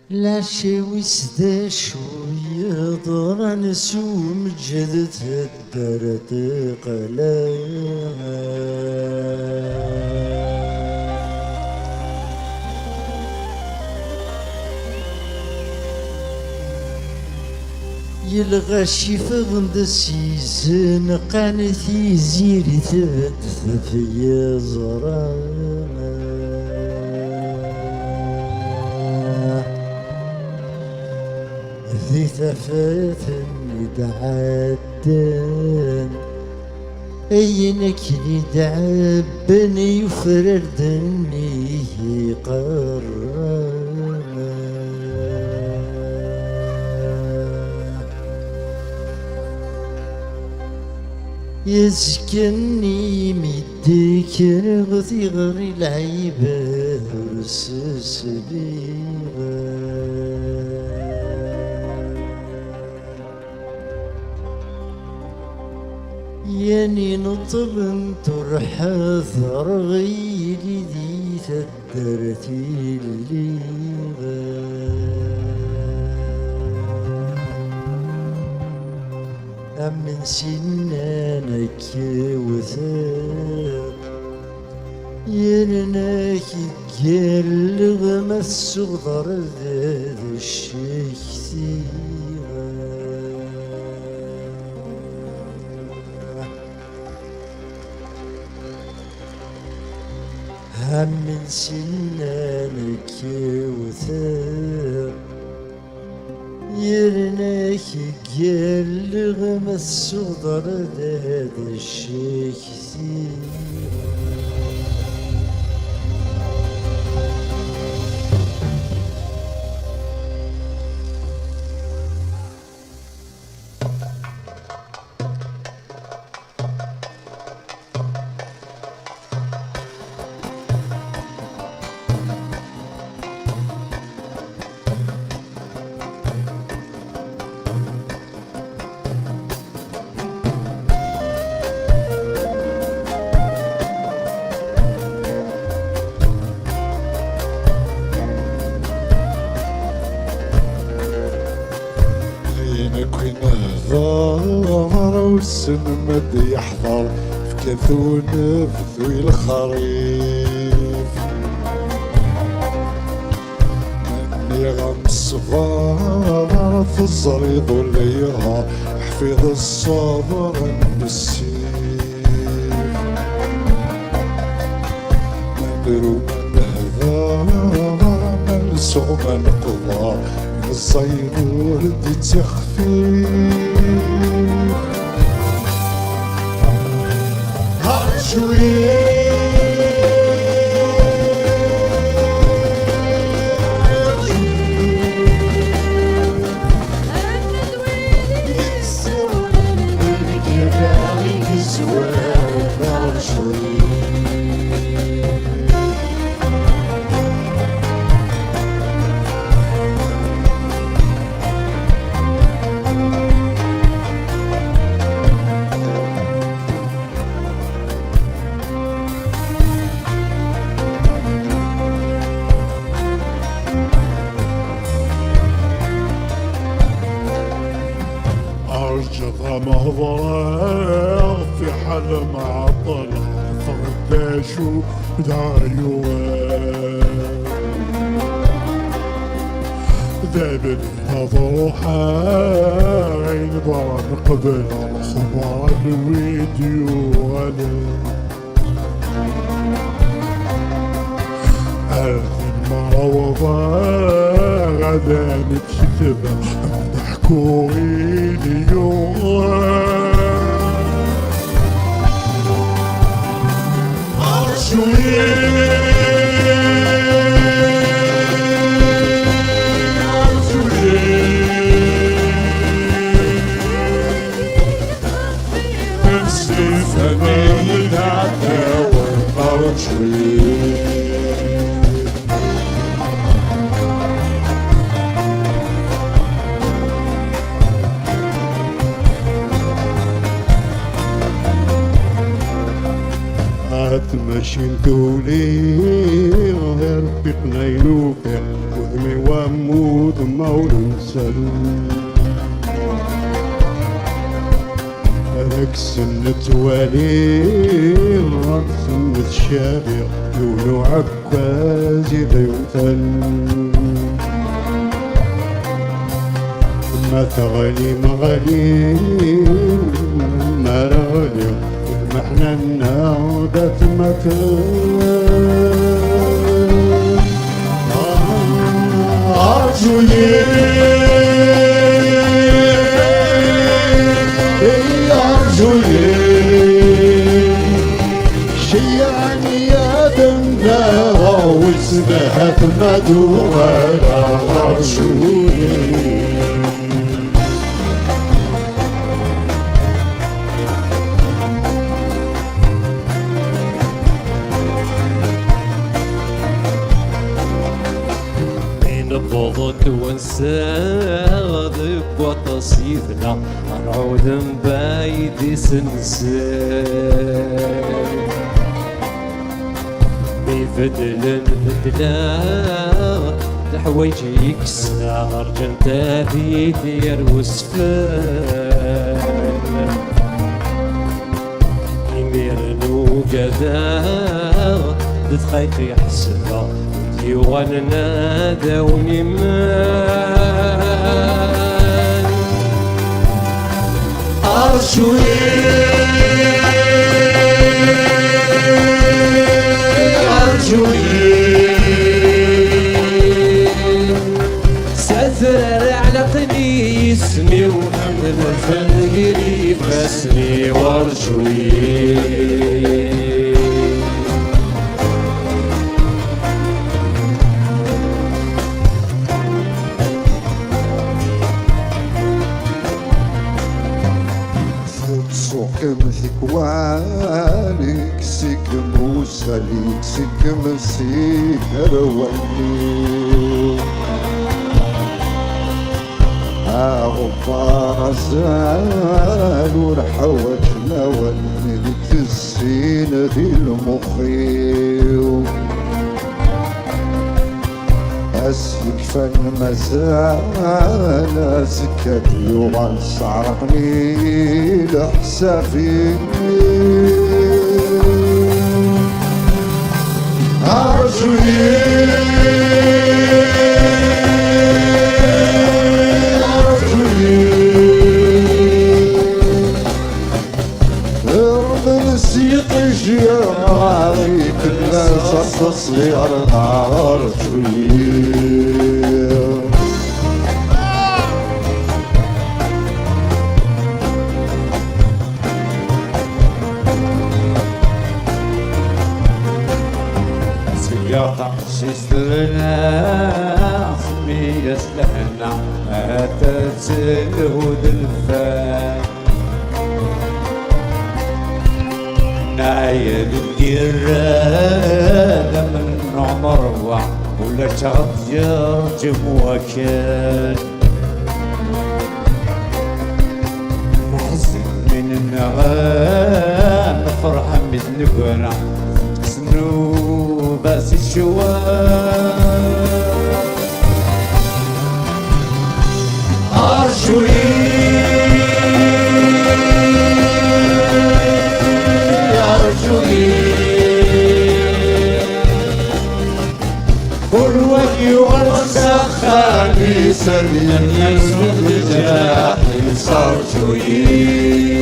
لا شي وسدا شو يضر نسو مجدت الدرد قلا يلغى شي فغند السيزن قانتي زيري ثبت في زرانا ذي ثفات يدعدن اينك يدعبن يفردني قرنا يسكنني ميديك غثي غري العيبة رسس بيغا ياني نطب ترحى ثرغي لذي ثدرتي اللي من سنانك وثاب يرناك يقلغ ما الصغر ذا الشيخ ثيغا هم من سنانك وثاب يرناك يقلغ ما الصغر ذا الشيخ ثيغا والسن مد يحضر في كثون بذوي الخريف مني غمس غار في الزريض وليها حفيظ الصبر بالسيف ندرو من هذا من سوء من قضى من الصيد ولدي تخفيف مهضرة في حل معطل فرداشو دايوان ذابل هضوحا عين برا قبل الخبر الفيديو المروضة غدا نكتب نحكو اليوم شنتولي غير بقنا ينوفر وهمي وامود مولنسل هذاك سنة والي غير سنة شابع يونو عكاز يديوثن ما تغني مغني ما رغني محنا الناودة مكان أرجلي أرجلي شيعني يا دمنا واسمها مدورة أرجلي بوضك ونساغ وتصيفنا نعود بايد سنسان بفدل بدلا تحويجي يكسنا أرجنتا في دير وسفان يميرنو كذا تتخيط يحسنا يواننا داوني مان أرجوي سأثرر على قني اسمي وحمد الفنقري فاسني وارجوي سكم ثكوانك سكم وسليك سكم سيكر ولي غفار زال ورحوتنا ولدت السينة ذي المخيو أسلك فالمزال سكت يوغان صعرقني لحسافي تصير أرجوي سياقة شسترنا سمية سلحنا أتسهود الفان نايل الديران من عمر ولا تغير جموكان محزن من النغام فرحة مثل قنا سنو باس الشوان أرجوي كل وجه والسخان سليم يسود جاحي صار شوي